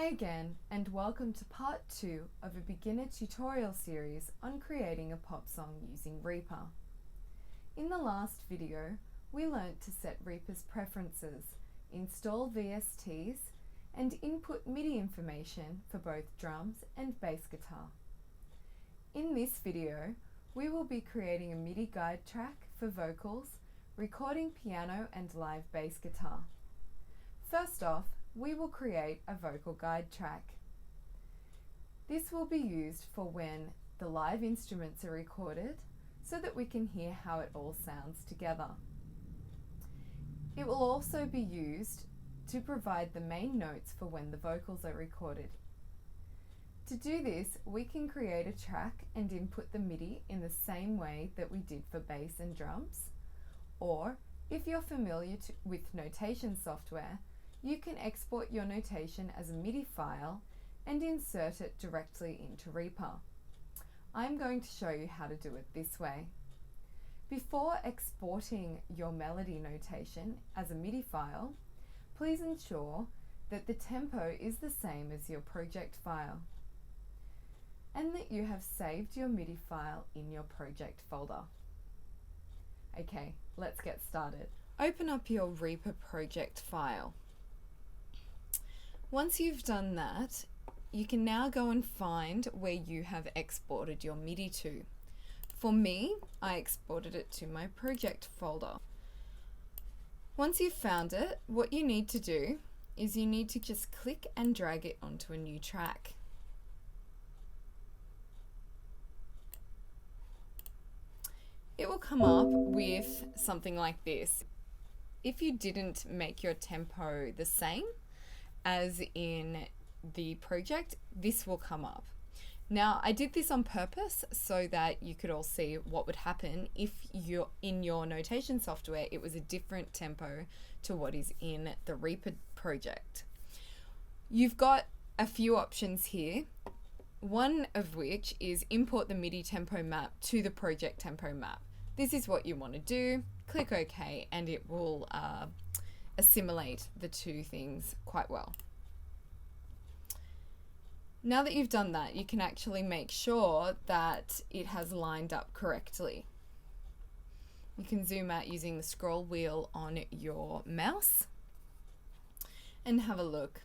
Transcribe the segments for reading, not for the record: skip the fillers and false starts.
Hi again, and welcome to part 2 of a beginner tutorial series on creating a pop song using Reaper. In the last video, we learnt to set Reaper's preferences, install VSTs, and input MIDI information for both drums and bass guitar. In this video, we will be creating a MIDI guide track for vocals, recording piano and live bass guitar. First off, we will create a vocal guide track. This will be used for when the live instruments are recorded so that we can hear how it all sounds together. It will also be used to provide the main notes for when the vocals are recorded. To do this, we can create a track and input the MIDI in the same way that we did for bass and drums, or if you're familiar with notation software, you can export your notation as a MIDI file and insert it directly into Reaper. I'm going to show you how to do it this way. Before exporting your melody notation as a MIDI file, please ensure that the tempo is the same as your project file and that you have saved your MIDI file in your project folder. Okay, let's get started. Open up your Reaper project file. Once you've done that, you can now go and find where you have exported your MIDI to. For me, I exported it to my project folder. Once you've found it, what you need to do is you need to just click and drag it onto a new track. It will come up with something like this. If you didn't make your tempo the same as in the project, this will come up. Now, I did this on purpose so that you could all see what would happen if you're in your notation software, it was a different tempo to what is in the Reaper project. You've got a few options here, one of which is import the MIDI tempo map to the project tempo map. This is what you want to do. Click OK and it will assimilate the two things quite well. Now that you've done that, you can actually make sure that it has lined up correctly. You can zoom out using the scroll wheel on your mouse and have a look.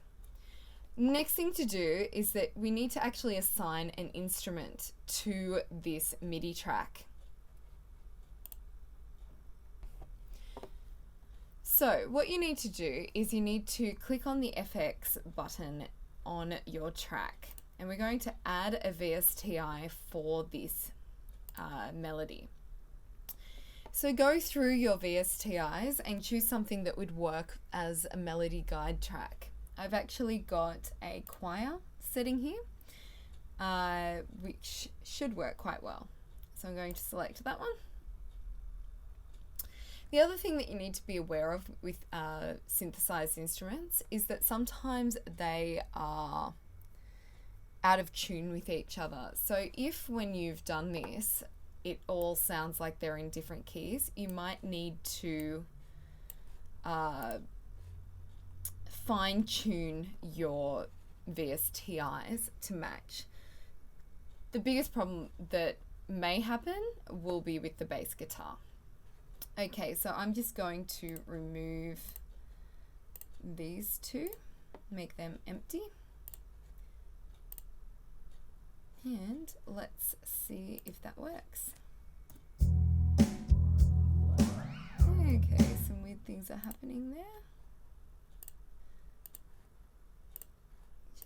Next thing to do is that we need to actually assign an instrument to this MIDI track. So what you need to do is you need to click on the FX button on your track, and we're going to add a VSTI for this melody. So go through your VSTIs and choose something that would work as a melody guide track. I've actually got a choir setting here, which should work quite well. So I'm going to select that one. The other thing that you need to be aware of with synthesized instruments is that sometimes they are out of tune with each other. So if when you've done this, it all sounds like they're in different keys, you might need to fine tune your VSTIs to match. The biggest problem that may happen will be with the bass guitar. Okay, so I'm just going to remove these two, make them empty. And let's see if that works. Okay, some weird things are happening there.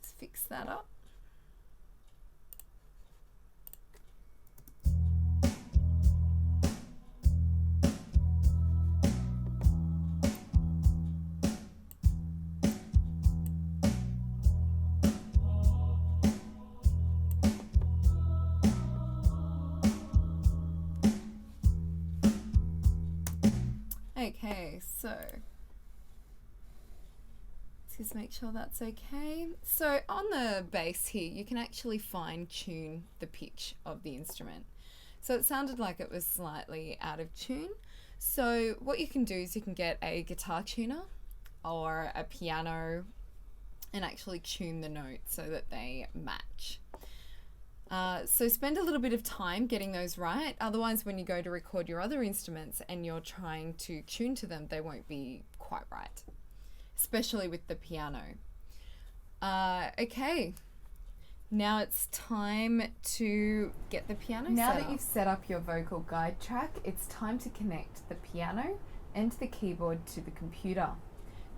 Just fix that up. Okay, so let's just make sure that's okay. So on the bass here, you can actually fine tune the pitch of the instrument. So it sounded like it was slightly out of tune. So what you can do is you can get a guitar tuner or a piano and actually tune the notes so that they match. So spend a little bit of time getting those right. Otherwise, when you go to record your other instruments and you're trying to tune to them, they won't be quite right, especially with the piano. Okay, now it's time to get the piano set up. Now that you've set up your vocal guide track, it's time to connect the piano and the keyboard to the computer.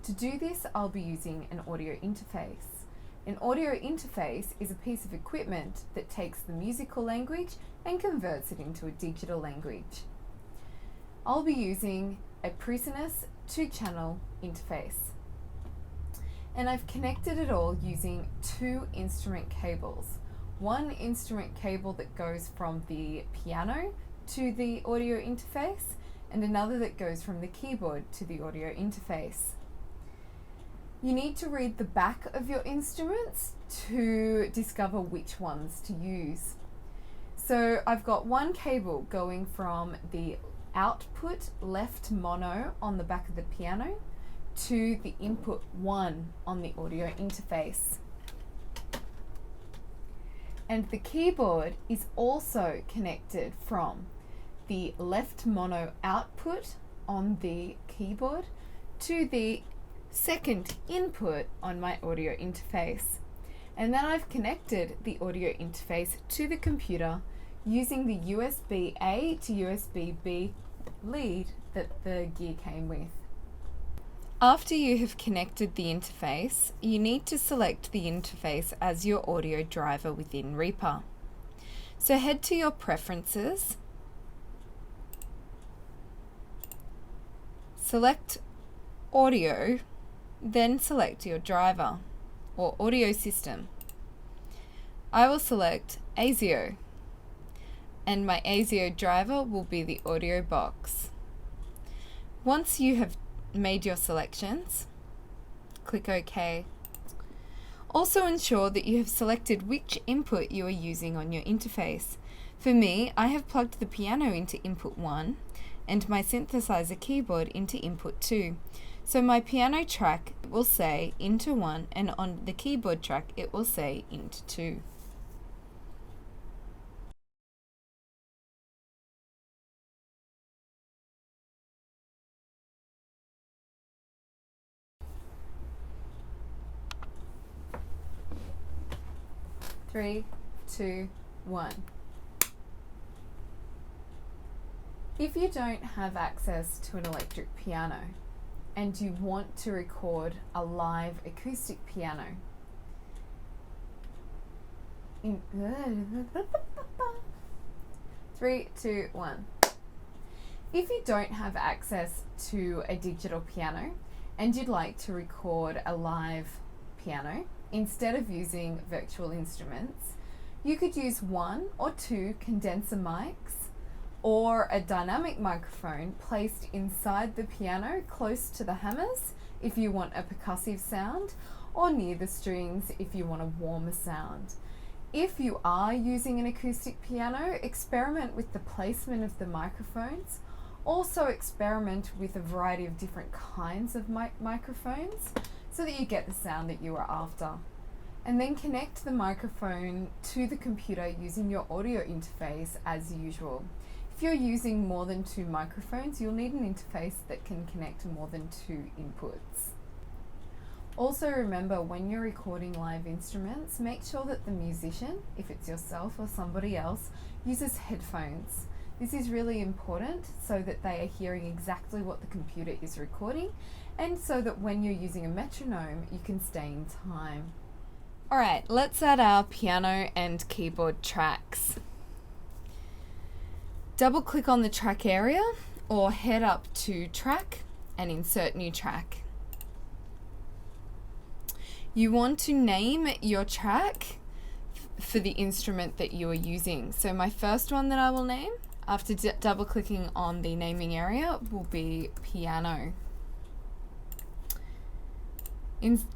To do this, I'll be using an audio interface. An audio interface is a piece of equipment that takes the musical language and converts it into a digital language. I'll be using a Specialised 2-channel interface. And I've connected it all using 2 instrument cables. One instrument cable that goes from the piano to the audio interface, and another that goes from the keyboard to the audio interface. You need to read the back of your instruments to discover which ones to use. So I've got one cable going from the output left mono on the back of the piano to the input 1 on the audio interface. And the keyboard is also connected from the left mono output on the keyboard to the second input on my audio interface. And then I've connected the audio interface to the computer using the USB-A to USB-B lead that the gear came with. After you have connected the interface, you need to select the interface as your audio driver within Reaper. So head to your preferences, select audio, then select your driver or audio system. I will select ASIO, and my ASIO driver will be the audio box. Once you have made your selections, click OK. Also ensure that you have selected which input you are using on your interface. For me, I have plugged the piano into input 1 and my synthesizer keyboard into input 2. So my piano track will say into 1, and on the keyboard track it will say into 2. Three, two, one. If you don't have access to an electric piano and you want to record a live acoustic piano, Three, two, one. If you don't have access to a digital piano and you'd like to record a live piano, instead of using virtual instruments, you could use 1 or 2 condenser mics or a dynamic microphone placed inside the piano close to the hammers if you want a percussive sound, or near the strings if you want a warmer sound. If you are using an acoustic piano, experiment with the placement of the microphones. Also experiment with a variety of different kinds of microphones so that you get the sound that you are after. And then connect the microphone to the computer using your audio interface as usual. If you're using more than 2 microphones, you'll need an interface that can connect to more than 2 inputs. Also remember, when you're recording live instruments, make sure that the musician, if it's yourself or somebody else, uses headphones. This is really important so that they are hearing exactly what the computer is recording, and so that when you're using a metronome, you can stay in time. Alright, let's add our piano and keyboard tracks. Double click on the track area or head up to track and insert new track. You want to name your track for the instrument that you are using. So my first one that I will name, after double clicking on the naming area, will be piano.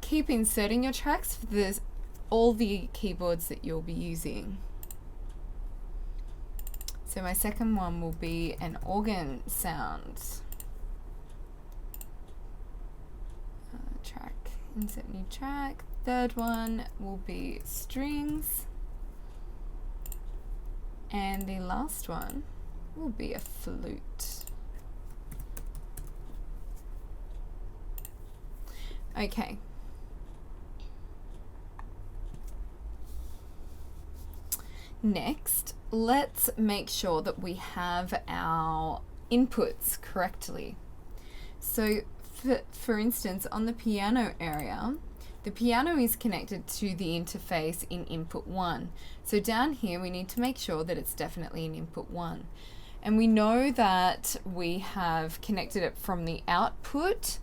Keep inserting your tracks for all the keyboards that you'll be using. So my second one will be an organ sound. Track, insert new track. Third one will be strings. And the last one will be a flute. Okay. Next, let's make sure that we have our inputs correctly. So for instance, on the piano area, the piano is connected to the interface in input 1. So down here we need to make sure that it's definitely in input 1. And we know that we have connected it from the output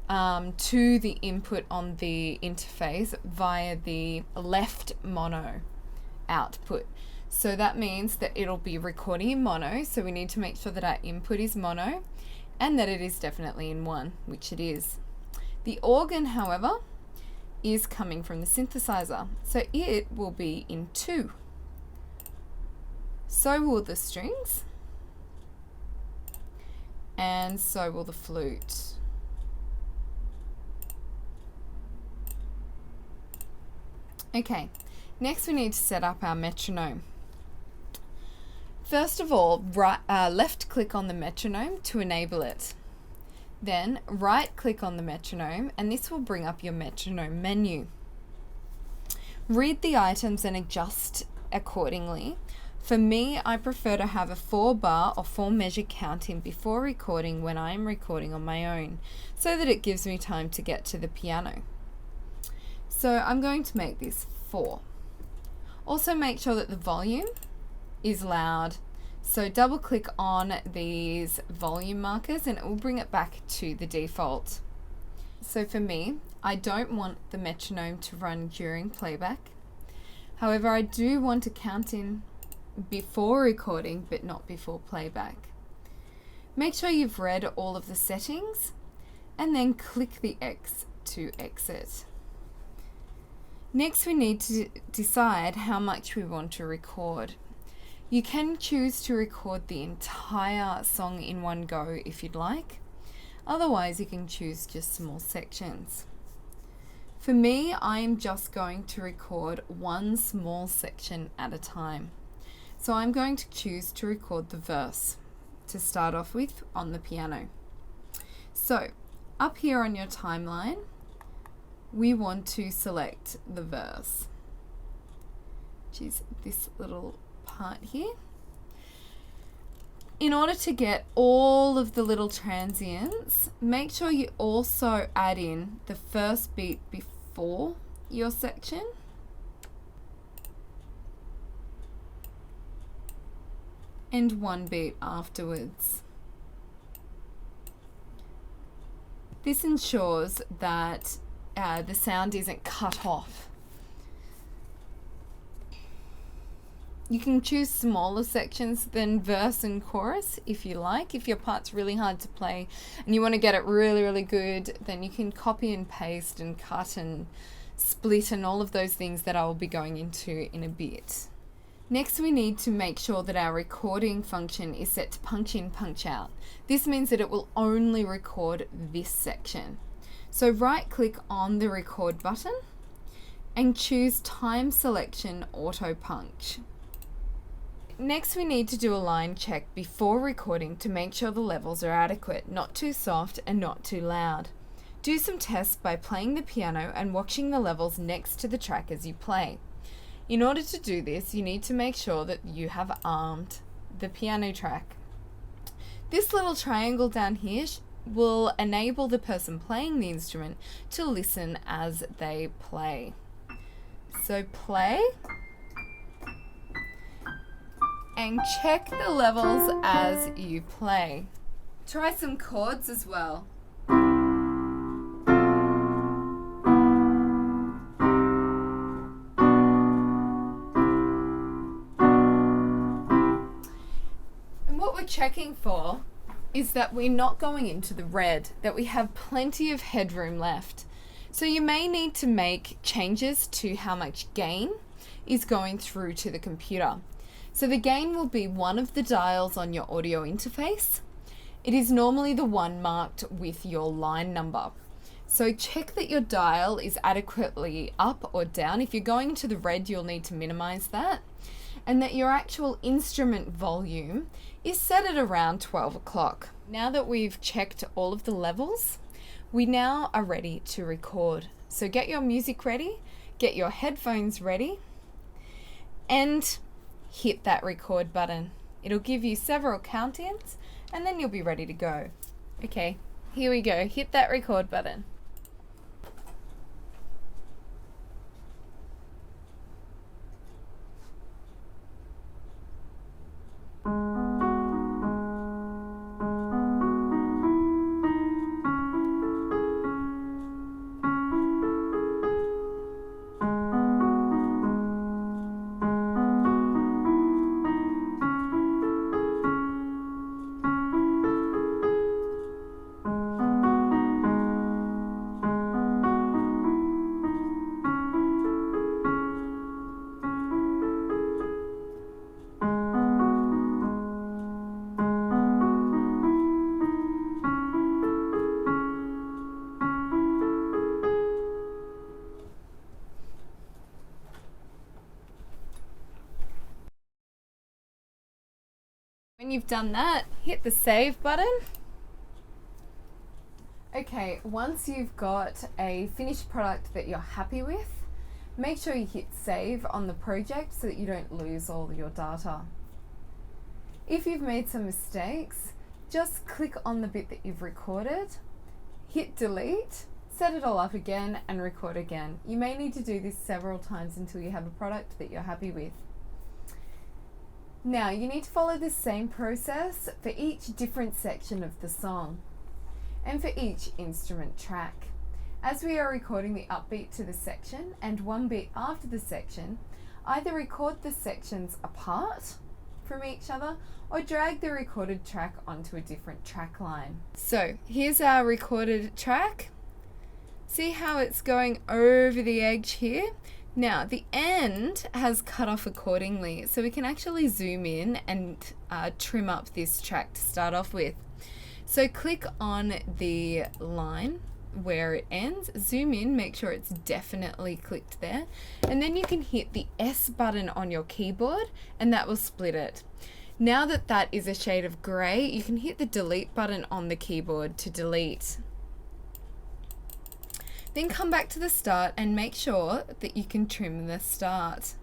to the input on the interface via the left mono output. So that means that it'll be recording in mono, so we need to make sure that our input is mono and that it is definitely in 1, which it is. The organ, however, is coming from the synthesizer, so it will be in 2. So will the strings, and so will the flute. Okay, next we need to set up our metronome. First of all, left click on the metronome to enable it. Then right click on the metronome and this will bring up your metronome menu. Read the items and adjust accordingly. For me, I prefer to have a 4-bar or 4-measure counting before recording when I am recording on my own, so that it gives me time to get to the piano. So I'm going to make this 4. Also make sure that the volume is loud. So double click on these volume markers and it will bring it back to the default. So for me, I don't want the metronome to run during playback. However, I do want to count in before recording, but not before playback. Make sure you've read all of the settings and then click the X to exit. Next, we need to decide how much we want to record. You can choose to record the entire song in one go if you'd like. Otherwise, you can choose just small sections. For me, I'm just going to record one small section at a time. So I'm going to choose to record the verse to start off with on the piano. So up here on your timeline, we want to select the verse, which is this little part here. In order to get all of the little transients, make sure you also add in the first beat before your section and one beat afterwards. This ensures that the sound isn't cut off. You can choose smaller sections than verse and chorus if you like. If your part's really hard to play and you want to get it really, really good, then you can copy and paste and cut and split and all of those things that I will be going into in a bit. Next, we need to make sure that our recording function is set to punch in, punch out. This means that it will only record this section. So right click on the record button and choose time selection auto punch. Next, we need to do a line check before recording to make sure the levels are adequate, not too soft and not too loud. Do some tests by playing the piano and watching the levels next to the track as you play. In order to do this, you need to make sure that you have armed the piano track. This little triangle down here will enable the person playing the instrument to listen as they play. So play and check the levels as you play. Try some chords as well. And what we're checking for is that we're not going into the red, that we have plenty of headroom left. So you may need to make changes to how much gain is going through to the computer. So the gain will be one of the dials on your audio interface. It is normally the one marked with your line number. So check that your dial is adequately up or down. If you're going to the red, you'll need to minimize that. And that your actual instrument volume is set at around 12 o'clock. Now that we've checked all of the levels, we now are ready to record. So get your music ready, get your headphones ready, and hit that record button. It'll give you several count-ins, and then you'll be ready to go. Okay, here we go. Hit that record button. When you've done that, hit the save button. Okay, once you've got a finished product that you're happy with, make sure you hit save on the project so that you don't lose all your data. If you've made some mistakes, just click on the bit that you've recorded, hit delete, set it all up again and record again. You may need to do this several times until you have a product that you're happy with. Now, you need to follow the same process for each different section of the song and for each instrument track. As we are recording the upbeat to the section and one beat after the section, either record the sections apart from each other or drag the recorded track onto a different track line. So here's our recorded track. See how it's going over the edge here? Now, the end has cut off accordingly, so we can actually zoom in and trim up this track to start off with. So click on the line where it ends, zoom in, make sure it's definitely clicked there, and then you can hit the S button on your keyboard and that will split it. Now that that is a shade of grey, you can hit the delete button on the keyboard to delete. Then come back to the start and make sure that you can trim the start.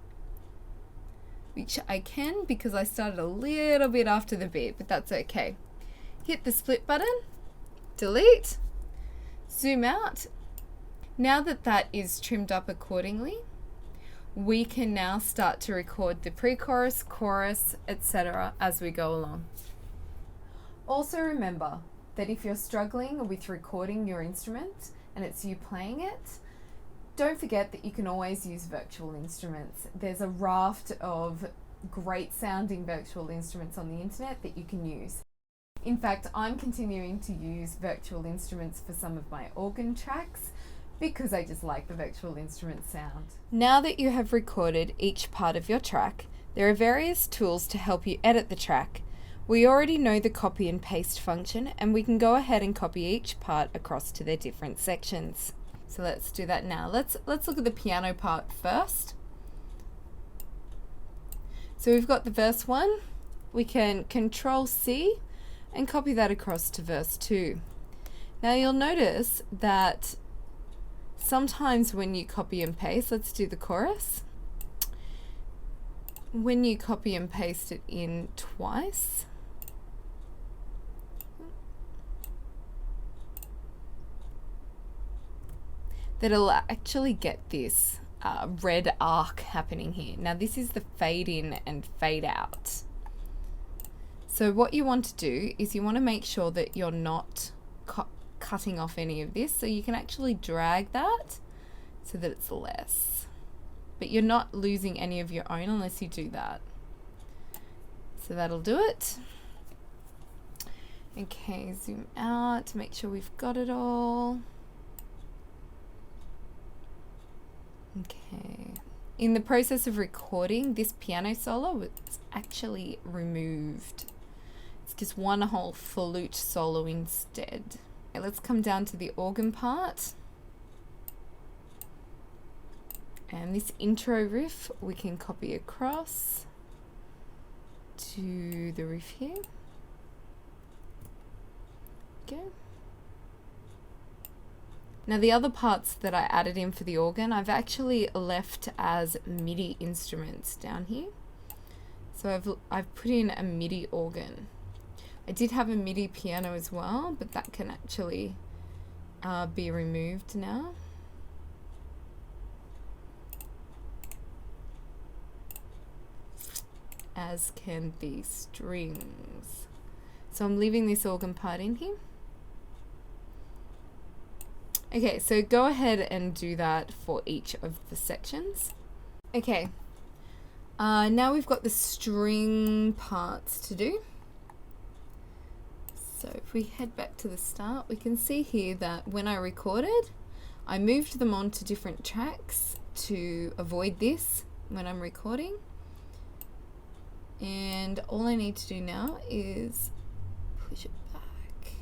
Which I can because I started a little bit after the beat, but that's okay. Hit the split button, delete, zoom out. Now that that is trimmed up accordingly, we can now start to record the pre-chorus, chorus, etc. as we go along. Also remember that if you're struggling with recording your instrument, and it's you playing it, don't forget that you can always use virtual instruments. There's a raft of great sounding virtual instruments on the internet that you can use. In fact, I'm continuing to use virtual instruments for some of my organ tracks because I just like the virtual instrument sound. Now that you have recorded each part of your track, there are various tools to help you edit the track. We already know the copy and paste function, and we can go ahead and copy each part across to their different sections. So let's do that now. Let's look at the piano part first. So we've got the verse 1. We can Control C and copy that across to verse 2. Now you'll notice that sometimes when you copy and paste, let's do the chorus. When you copy and paste it in twice, that it'll actually get this red arc happening here. Now this is the fade in and fade out. So what you want to do is you want to make sure that you're not cutting off any of this, so you can actually drag that so that it's less. But you're not losing any of your own unless you do that. So that'll do it. Okay, zoom out to make sure we've got it all. Okay. In the process of recording, this piano solo was actually removed. It's just one whole flute solo instead. Okay, let's come down to the organ part. And this intro riff we can copy across to the riff here. Okay. Now the other parts that I added in for the organ, I've actually left as MIDI instruments down here. So I've put in a MIDI organ. I did have a MIDI piano as well, but that can actually be removed now. As can the strings. So I'm leaving this organ part in here. Okay, so go ahead and do that for each of the sections. Okay, now we've got the string parts to do. So if we head back to the start, we can see here that when I recorded, I moved them onto different tracks to avoid this when I'm recording. And all I need to do now is push it back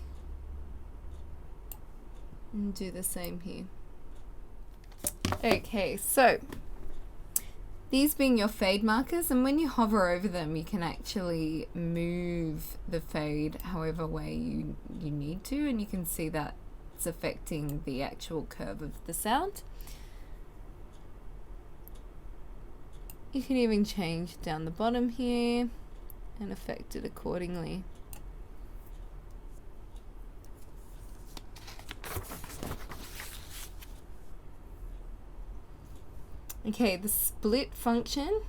and do the same here. Okay, so these being your fade markers, and when you hover over them, you can actually move the fade however way you need to, and you can see that it's affecting the actual curve of the sound. You can even change down the bottom here and affect it accordingly. Okay, the split function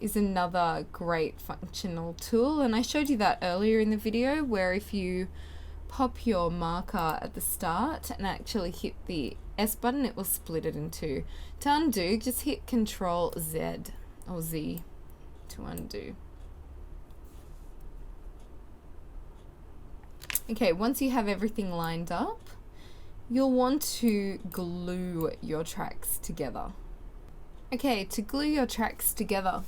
is another great functional tool, and I showed you that earlier in the video, where if you pop your marker at the start and actually hit the S button, it will split it in two. To undo, just hit Control Z or Z to undo. Okay, once you have everything lined up, you'll want to glue your tracks together. Okay, to glue your tracks together,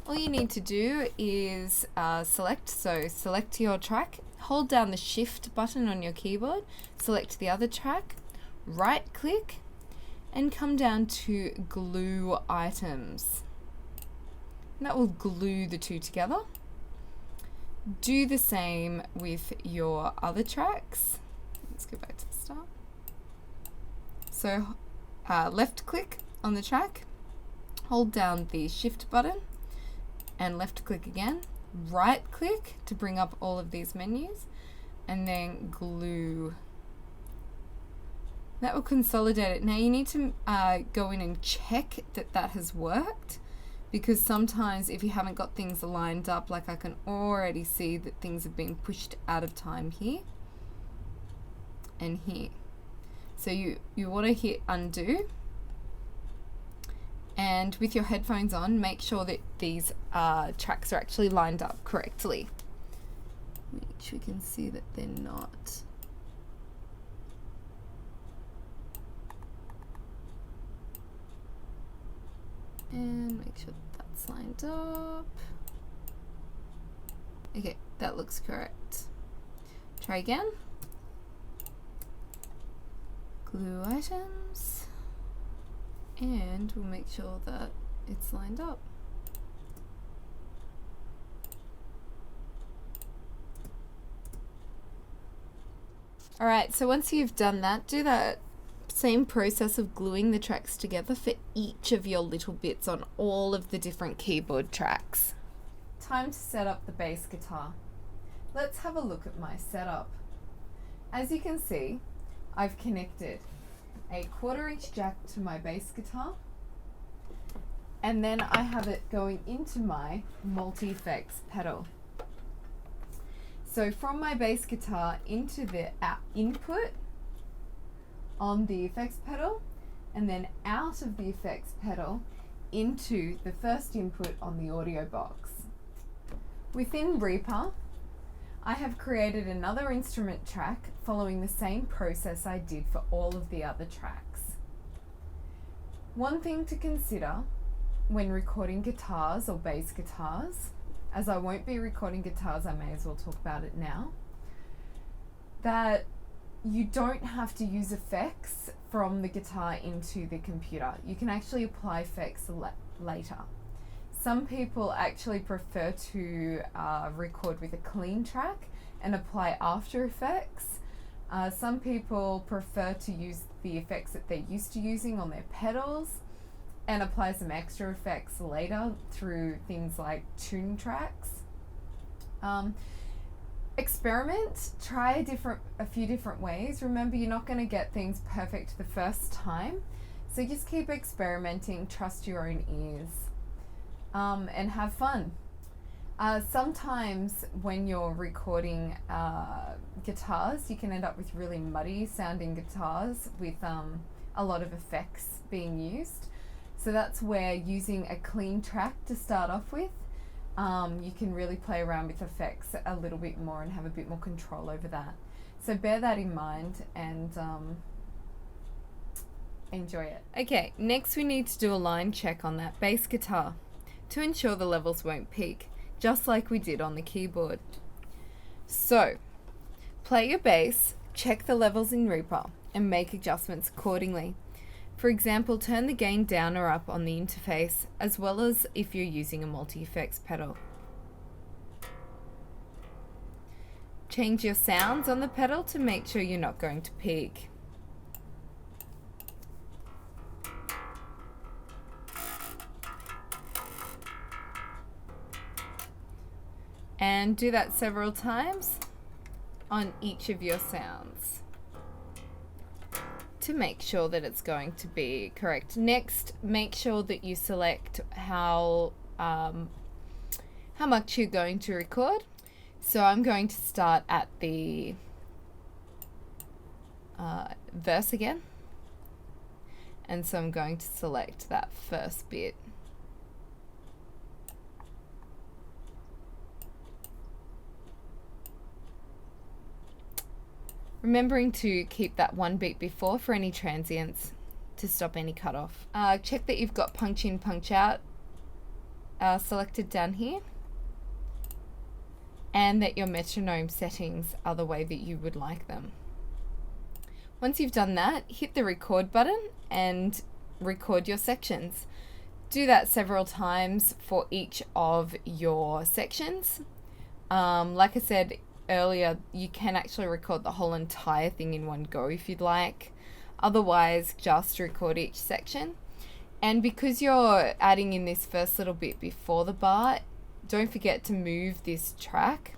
all you need to do is select your track, hold down the Shift button on your keyboard, select the other track, right click, and come down to glue items. And that will glue the two together. Do the same with your other tracks. Let's go back to the start. So left click on the track, hold down the Shift button, and left click again, right click to bring up all of these menus, and then glue. That will consolidate it. Now you need to go in and check that that has worked, because sometimes if you haven't got things lined up, like I can already see that things have been pushed out of time here and here. So you want to hit undo, and with your headphones on, make sure that these tracks are actually lined up correctly, which we can see that they're not. And make sure that's lined up. Okay, that looks correct. Try again. Glue items, and we'll make sure that it's lined up. Alright, so once you've done that, do that same process of gluing the tracks together for each of your little bits on all of the different keyboard tracks. Time to set up the bass guitar. Let's have a look at my setup. As you can see, I've connected a 1/4" jack to my bass guitar, and then I have it going into my multi-effects pedal. So from my bass guitar into the input on the effects pedal, and then out of the effects pedal into the first input on the audio box. Within Reaper, I have created another instrument track following the same process I did for all of the other tracks. One thing to consider when recording guitars or bass guitars, as I won't be recording guitars, I may as well talk about it now, that you don't have to use effects from the guitar into the computer. You can actually apply effects later. Some people actually prefer to record with a clean track and apply After Effects. Some people prefer to use the effects that they're used to using on their pedals and apply some extra effects later through things like tune tracks. Experiment, try a few different ways. Remember, you're not going to get things perfect the first time, so just keep experimenting, trust your own ears, and have fun. Sometimes when you're recording guitars, you can end up with really muddy sounding guitars with a lot of effects being used. So that's where using a clean track to start off with, you can really play around with effects a little bit more and have a bit more control over that. So bear that in mind and enjoy it. Okay, next we need to do a line check on that bass guitar to ensure the levels won't peak, just like we did on the keyboard. So, play your bass, check the levels in Reaper, and make adjustments accordingly. For example, turn the gain down or up on the interface, as well as if you're using a multi-effects pedal. Change your sounds on the pedal to make sure you're not going to peak. And do that several times on each of your sounds to make sure that it's going to be correct. Next, make sure that you select how much you're going to record. So I'm going to start at the verse again. And so I'm going to select that first bit. Remembering to keep that one beat before for any transients to stop any cutoff. Check that you've got punch in, punch out selected down here, and that your metronome settings are the way that you would like them. Once you've done that, hit the record button and record your sections. Do that several times for each of your sections. Like I said earlier, you can actually record the whole entire thing in one go if you'd like. Otherwise, just record each section. And because you're adding in this first little bit before the bar, don't forget to move this track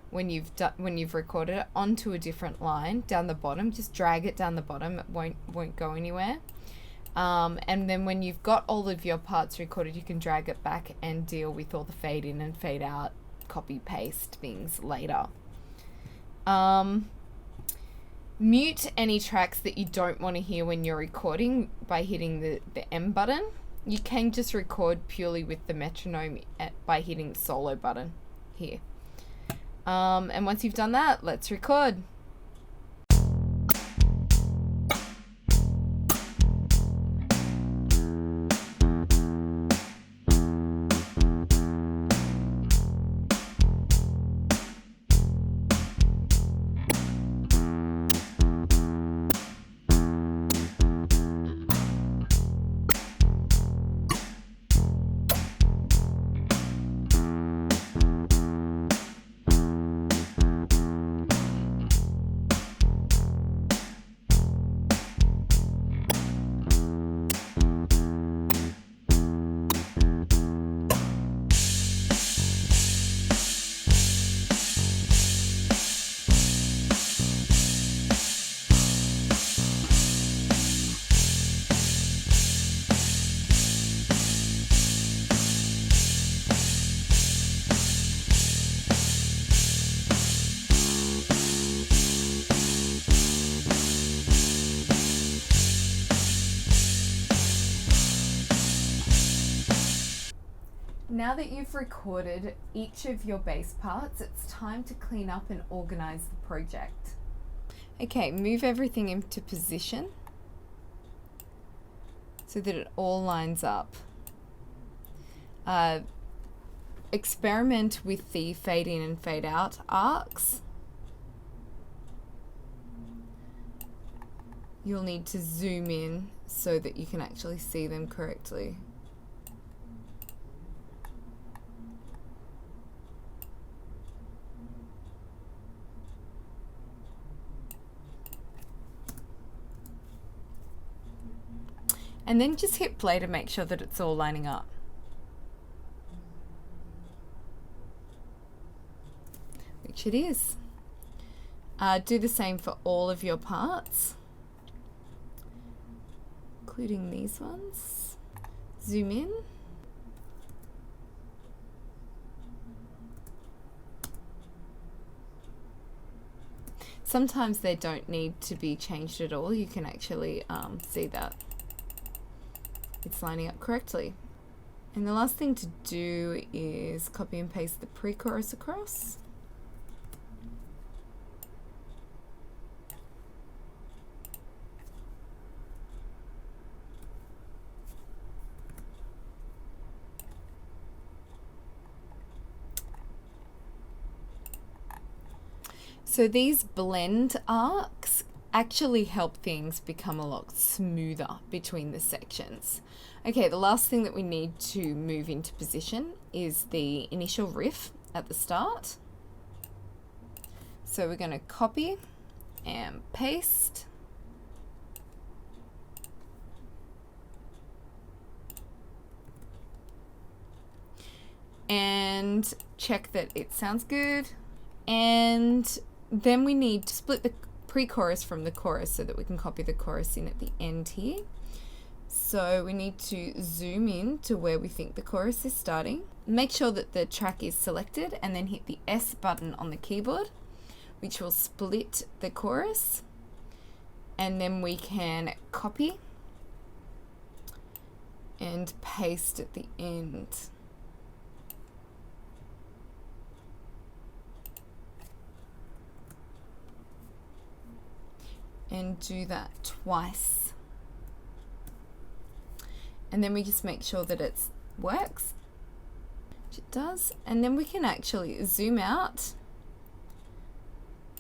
when you've recorded it onto a different line down the bottom. Just drag it down the bottom. It won't go anywhere. And then when you've got all of your parts recorded, you can drag it back and deal with all the fade in and fade out, copy paste things later. Mute any tracks that you don't want to hear when you're recording by hitting the M button. You can just record purely with the metronome by hitting the solo button here. And once you've done that, let's record. Now that you've recorded each of your bass parts, it's time to clean up and organize the project. Okay, move everything into position so that it all lines up. Experiment with the fade in and fade out arcs. you'll need to zoom in so that you can actually see them correctly. And then just hit play to make sure that it's all lining up. Which it is. Do the same for all of your parts, including these ones. Zoom in. Sometimes they don't need to be changed at all. You can actually see that it's lining up correctly. And the last thing to do is copy and paste the pre-chorus across. So these blend arcs actually help things become a lot smoother between the sections. Okay, the last thing that we need to move into position is the initial riff at the start. So we're going to copy and paste. And check that it sounds good. And then we need to split the pre-chorus from the chorus so that we can copy the chorus in at the end here. So we need to zoom in to where we think the chorus is starting. Make sure that the track is selected and then hit the S button on the keyboard, which will split the chorus. And then we can copy and paste at the end. And do that twice. And then we just make sure that it works, which it does. And then we can actually zoom out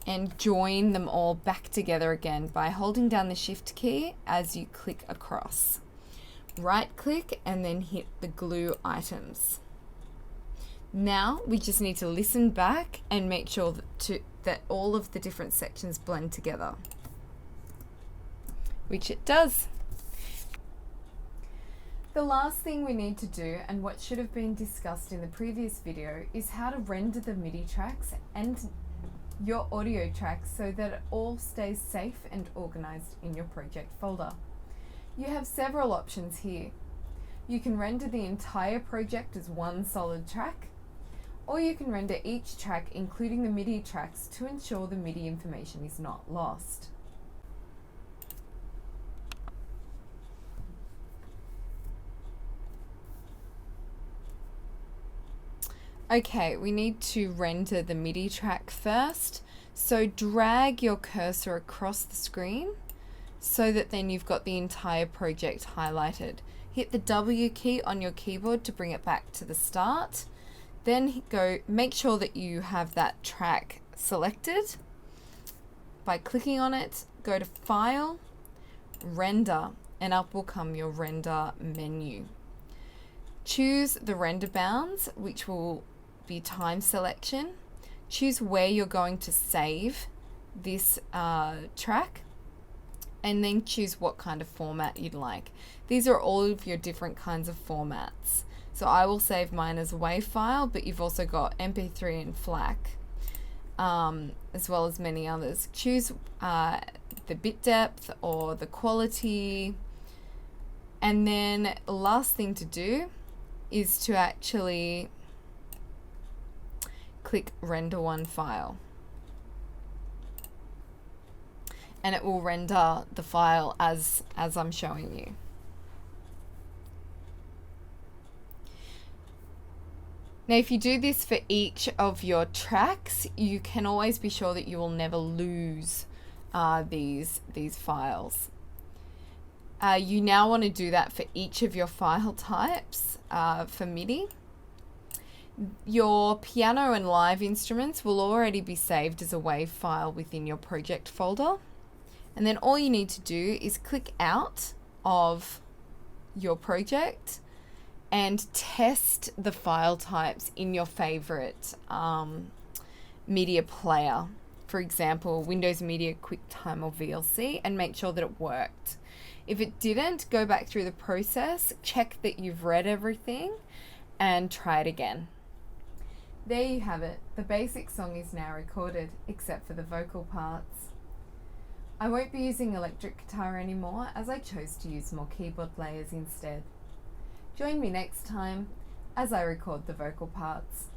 and join them all back together again by holding down the Shift key as you click across. Right click and then hit the glue items. Now we just need to listen back and make sure that all of the different sections blend together, which it does. The last thing we need to do, and what should have been discussed in the previous video, is how to render the MIDI tracks and your audio tracks so that it all stays safe and organized in your project folder. You have several options here. You can render the entire project as one solid track, or you can render each track including the MIDI tracks to ensure the MIDI information is not lost. Okay, we need to render the MIDI track first. So drag your cursor across the screen so that then you've got the entire project highlighted. Hit the W key on your keyboard to bring it back to the start. Then make sure that you have that track selected. By clicking on it, go to File, Render, and up will come your render menu. Choose the render bounds, which will be time selection. Choose where you're going to save this track, and then choose what kind of format you'd like. These are all of your different kinds of formats. So I will save mine as a WAV file, but you've also got MP3 and FLAC, as well as many others. Choose the bit depth or the quality, and then last thing to do is to actually click render one file, and it will render the file as I'm showing you. Now if you do this for each of your tracks, you can always be sure that you will never lose these files. You now want to do that for each of your file types for MIDI. Your piano and live instruments will already be saved as a WAV file within your project folder. And then all you need to do is click out of your project and test the file types in your favorite media player. For example, Windows Media QuickTime or VLC, and make sure that it worked. If it didn't, go back through the process, check that you've read everything, and try it again. There you have it. The basic song is now recorded, except for the vocal parts. I won't be using electric guitar anymore, as I chose to use more keyboard layers instead. Join me next time as I record the vocal parts.